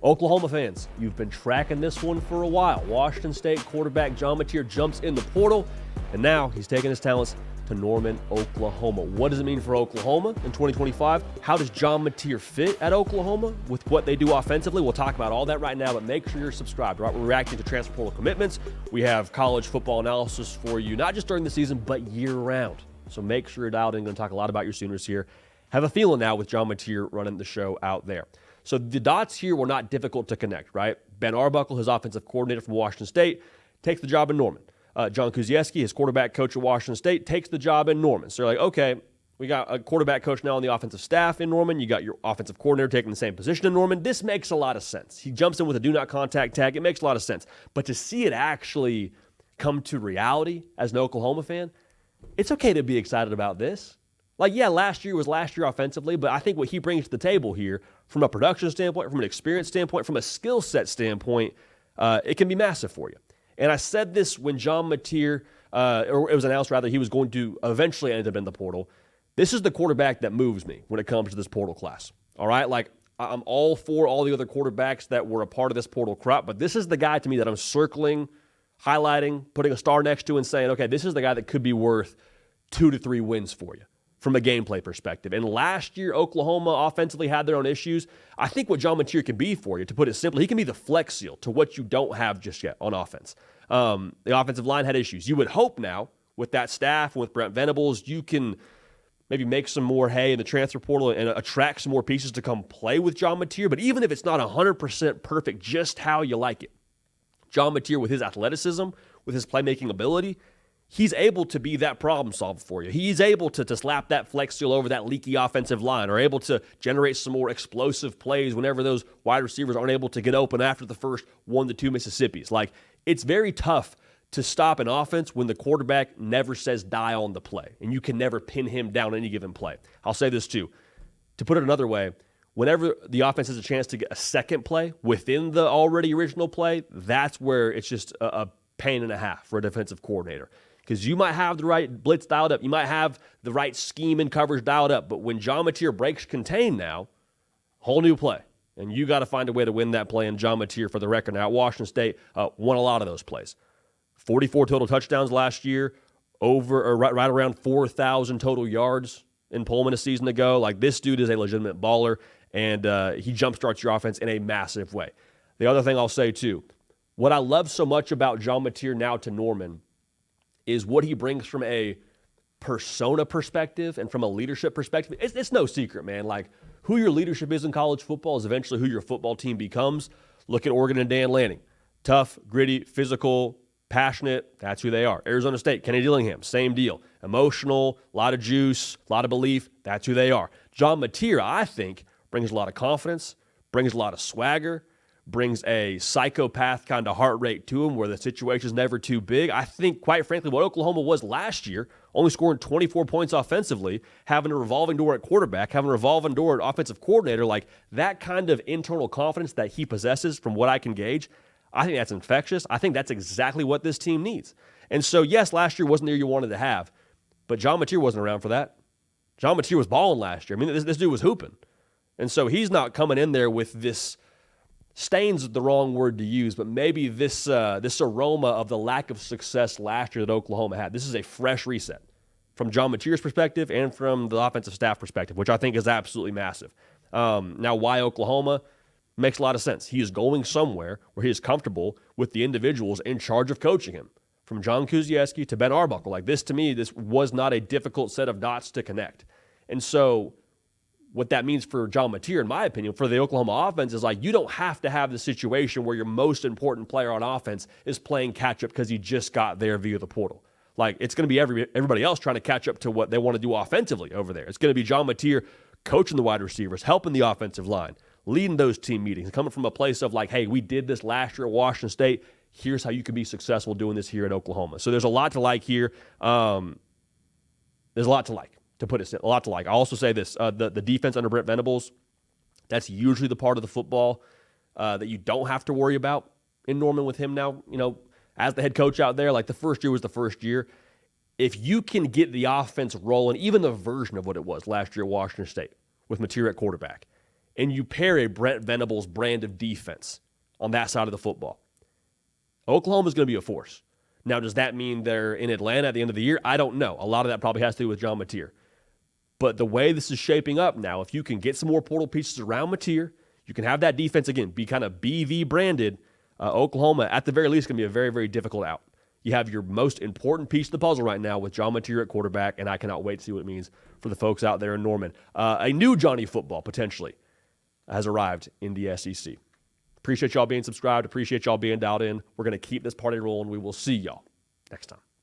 Oklahoma fans, you've been tracking this one for a while. Washington State quarterback John Mateer jumps in the portal, and now he's taking his talents to Norman, Oklahoma. What does it mean for Oklahoma in 2025? How does John Mateer fit at Oklahoma with what they do offensively? We'll talk about all that right now, but make sure you're subscribed. Right? We're reacting to transfer portal commitments. We have college football analysis for you, not just during the season, but year-round. So make sure you're dialed in. I'm going to talk a lot about your Sooners here. Have a feeling now with John Mateer running the show out there. So the dots here were not difficult to connect, right? Ben Arbuckle, his offensive coordinator from Washington State, takes the job in Norman. John Kuzieski, his quarterback coach at Washington State, takes the job in Norman. So they're like, okay, we got a quarterback coach now on the offensive staff in Norman. You got your offensive coordinator taking the same position in Norman. This makes a lot of sense. He jumps in with a do not contact tag. It makes a lot of sense. But to see it actually come to reality as an Oklahoma fan, it's okay to be excited about this. Like, yeah, last year was last year offensively, but I think what he brings to the table here from a production standpoint, from an experience standpoint, from a skill set standpoint, it can be massive for you. And I said this when John Mateer, or it was announced rather, he was going to eventually end up in the portal. This is the quarterback that moves me when it comes to this portal class. All right? Like, I'm all for all the other quarterbacks that were a part of this portal crop, but this is the guy to me that I'm circling, highlighting, putting a star next to and saying, okay, this is the guy that could be worth 2 to 3 wins for you from a gameplay perspective. And last year, Oklahoma offensively had their own issues. I think what John Mateer can be for you, to put it simply, he can be the flex seal to what you don't have just yet on offense. The offensive line had issues. You would hope now, with that staff, with Brent Venables, you can maybe make some more hay in the transfer portal and attract some more pieces to come play with John Mateer. But even if it's not 100% perfect just how you like it, John Mateer, with his athleticism, with his playmaking ability, he's able to be that problem solver for you. He's able to slap that flex seal over that leaky offensive line, or able to generate some more explosive plays whenever those wide receivers aren't able to get open after the first 1 to 2 Mississippis. Like, it's very tough to stop an offense when the quarterback never says die on the play, and you can never pin him down any given play. I'll say this too. To put it another way, whenever the offense has a chance to get a second play within the already original play, that's where it's just a pain and a half for a defensive coordinator. Because you might have the right blitz dialed up. You might have the right scheme and coverage dialed up. But when John Mateer breaks contain now, whole new play. And you got to find a way to win that play. And John Mateer, for the record now, Washington State won a lot of those plays. 44 total touchdowns last year, right around 4,000 total yards in Pullman a season ago. Like, this dude is a legitimate baller, and he jumpstarts your offense in a massive way. The other thing I'll say, too, what I love so much about John Mateer now to Norman is what he brings from a persona perspective and from a leadership perspective. It's no secret, man. Like, who your leadership is in college football is eventually who your football team becomes. Look at Oregon and Dan Lanning. Tough, gritty, physical, passionate. That's who they are. Arizona State, Kenny Dillingham, same deal. Emotional, a lot of juice, a lot of belief. That's who they are. John Mateer, I think, brings a lot of confidence, brings a lot of swagger, brings a psychopath kind of heart rate to him where the situation's never too big. I think, quite frankly, what Oklahoma was last year, only scoring 24 points offensively, having a revolving door at quarterback, having a revolving door at offensive coordinator, like that kind of internal confidence that he possesses from what I can gauge, I think that's infectious. I think that's exactly what this team needs. And so, yes, last year wasn't the year you wanted to have, but John Mateer wasn't around for that. John Mateer was balling last year. I mean, this dude was hooping. And so he's not coming in there with this, stains the wrong word to use, but maybe this aroma of the lack of success last year that Oklahoma had. This is a fresh reset from John Mateer's perspective and from the offensive staff perspective, which I think is absolutely massive. Now, why Oklahoma? Makes a lot of sense. He is going somewhere where he is comfortable with the individuals in charge of coaching him. From John Kuzieski to Ben Arbuckle. Like, this, to me, this was not a difficult set of dots to connect. And so what that means for John Mateer, in my opinion, for the Oklahoma offense is, like, you don't have to have the situation where your most important player on offense is playing catch-up because he just got there via the portal. Like, it's going to be everybody else trying to catch up to what they want to do offensively over there. It's going to be John Mateer coaching the wide receivers, helping the offensive line, leading those team meetings, coming from a place of like, hey, we did this last year at Washington State. Here's how you can be successful doing this here at Oklahoma. So there's a lot to like here. There's a lot to like, to put it simply. A lot to like. I'll also say this, the defense under Brent Venables, that's usually the part of the football that you don't have to worry about in Norman with him now, you know, as the head coach out there. Like, the first year was the first year. If you can get the offense rolling, even the version of what it was last year at Washington State with Mateer at quarterback, and you pair a Brent Venables brand of defense on that side of the football, Oklahoma's going to be a force. Now, does that mean they're in Atlanta at the end of the year? I don't know. A lot of that probably has to do with John Mateer. But the way this is shaping up now, if you can get some more portal pieces around Mateer, you can have that defense, again, be kind of BV branded. Oklahoma, at the very least, going to be a very, very difficult out. You have your most important piece of the puzzle right now with John Mateer at quarterback, and I cannot wait to see what it means for the folks out there in Norman. A new Johnny football, potentially, has arrived in the SEC. Appreciate y'all being subscribed. Appreciate y'all being dialed in. We're going to keep this party rolling. We will see y'all next time.